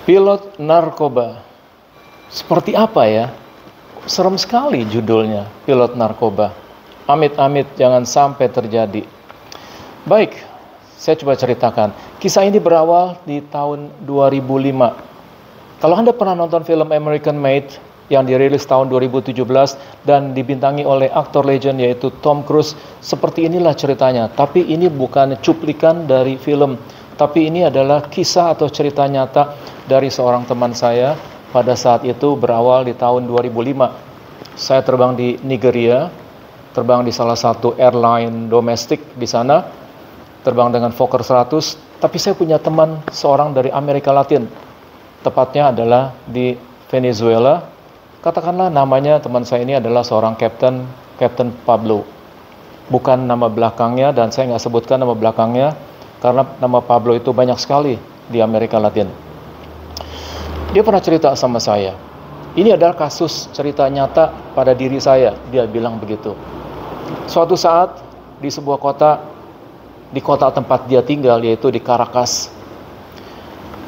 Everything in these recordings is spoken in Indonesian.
Pilot narkoba. Seperti apa ya? Serem sekali judulnya, pilot narkoba. Amit-amit jangan sampai terjadi. Baik, saya coba ceritakan. Kisah ini berawal di tahun 2005. Kalau Anda pernah nonton film American Made yang dirilis tahun 2017 dan dibintangi oleh aktor legend yaitu Tom Cruise, seperti inilah ceritanya. Tapi ini bukan cuplikan dari film, tapi ini adalah kisah atau cerita nyata dari seorang teman saya pada saat itu berawal di tahun 2005. Saya terbang di Nigeria, terbang di salah satu airline domestik di sana, terbang dengan Fokker 100, tapi saya punya teman seorang dari Amerika Latin, tepatnya adalah di Venezuela. Katakanlah namanya teman saya ini adalah seorang Captain Pablo. Bukan nama belakangnya, dan saya nggak sebutkan nama belakangnya, karena nama Pablo itu banyak sekali di Amerika Latin. Dia pernah cerita sama saya. Ini adalah kasus cerita nyata pada diri saya, dia bilang begitu. Suatu saat di sebuah kota, di kota tempat dia tinggal, yaitu di Caracas,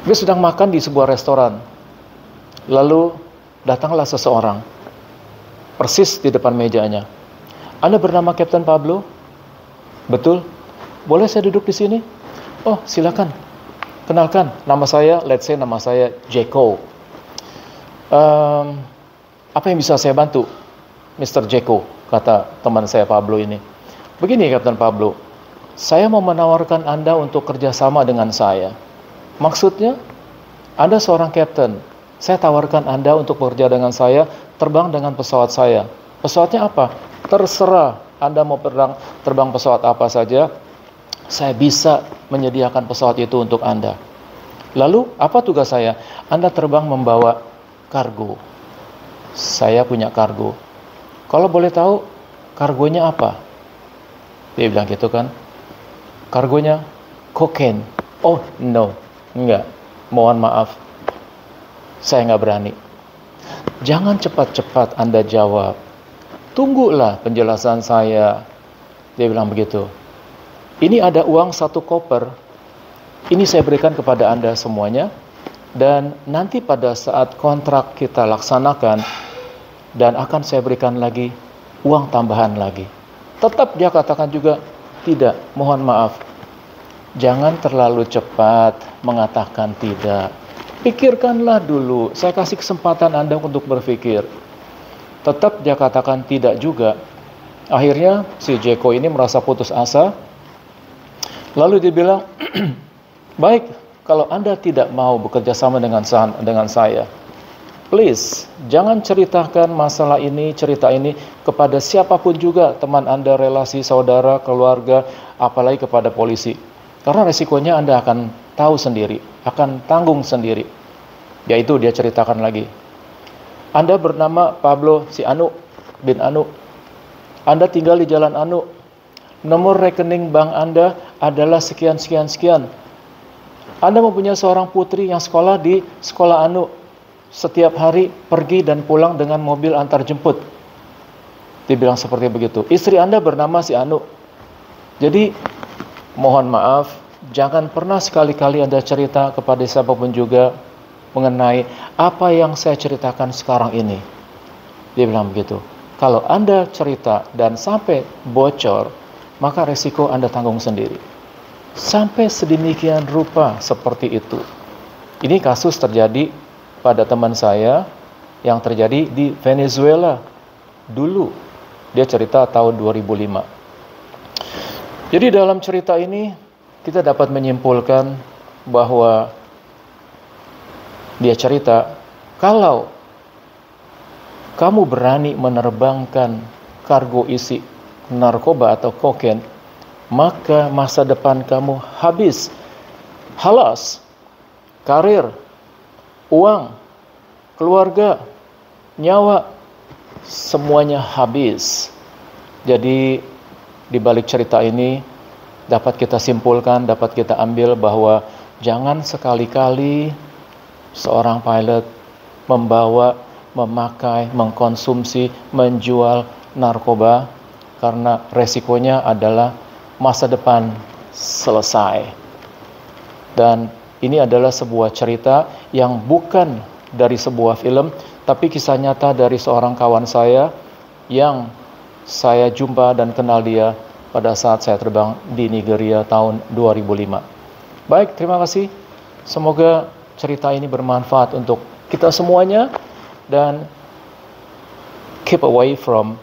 dia sedang makan di sebuah restoran. Lalu datanglah seseorang, persis di depan mejanya. Anda bernama Captain Pablo? Betul. Boleh saya duduk di sini? Oh, silakan. Kenalkan, nama saya, let's say nama saya Jeko. Apa yang bisa saya bantu, Mr. Jeko? Kata teman saya Pablo ini. Begini, Captain Pablo, saya mau menawarkan Anda untuk kerjasama dengan saya. Maksudnya, Anda seorang captain. Saya tawarkan Anda untuk bekerja dengan saya, terbang dengan pesawat saya. Pesawatnya apa? Terserah Anda mau terbang pesawat apa saja, saya bisa menyediakan pesawat itu untuk Anda. Lalu, apa tugas saya? Anda terbang membawa kargo. Saya punya kargo. Kalau boleh tahu, kargonya apa? Dia bilang gitu kan. Kargonya kokain. Oh, no. Enggak. Mohon maaf. Saya nggak berani. Jangan cepat-cepat Anda jawab. Tunggulah penjelasan saya. Dia bilang begitu. Ini ada uang 1 koper. Ini saya berikan kepada Anda semuanya. Dan nanti pada saat kontrak kita laksanakan, dan akan saya berikan lagi uang tambahan lagi. Tetap dia katakan juga, tidak, mohon maaf. Jangan terlalu cepat mengatakan tidak. Pikirkanlah dulu, saya kasih kesempatan Anda untuk berpikir. Tetap dia katakan tidak juga. Akhirnya si Jeko ini merasa putus asa. Lalu dia bilang, baik, kalau Anda tidak mau bekerja sama dengan saya, please, jangan ceritakan masalah ini, cerita ini kepada siapapun juga, teman Anda, relasi, saudara, keluarga, apalagi kepada polisi. Karena resikonya Anda akan tahu sendiri, akan tanggung sendiri. Yaitu dia ceritakan lagi. Anda bernama Pablo si Anu bin Anu. Anda tinggal di Jalan Anu. Nomor rekening bank Anda adalah sekian. Anda mempunyai seorang putri yang sekolah di sekolah Anu. Setiap hari pergi dan pulang dengan mobil antar jemput. Dibilang seperti begitu. Istri Anda bernama si Anu. Jadi, mohon maaf, jangan pernah sekali-kali Anda cerita kepada siapapun juga mengenai apa yang saya ceritakan sekarang ini. Dia bilang begitu. Kalau Anda cerita dan sampai bocor, maka resiko Anda tanggung sendiri. Sampai sedemikian rupa seperti itu. Ini kasus terjadi pada teman saya yang terjadi di Venezuela. Dulu, dia cerita tahun 2005. Jadi dalam cerita ini, kita dapat menyimpulkan bahwa dia cerita, kalau kamu berani menerbangkan kargo isi narkoba atau kokain, maka masa depan kamu habis. Halas, karir, uang, keluarga, nyawa, semuanya habis. Jadi di balik cerita ini dapat kita simpulkan, dapat kita ambil bahwa jangan sekali-kali seorang pilot membawa, memakai, mengkonsumsi, menjual narkoba, karena resikonya adalah masa depan selesai. Dan Ini adalah sebuah cerita yang bukan dari sebuah film, tapi kisah nyata dari seorang kawan saya yang saya jumpa dan kenal dia pada saat saya terbang di Nigeria tahun 2005. Baik, terima kasih. Semoga cerita ini bermanfaat untuk kita semuanya dan keep away from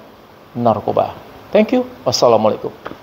narkoba. Thank you. Wassalamualaikum.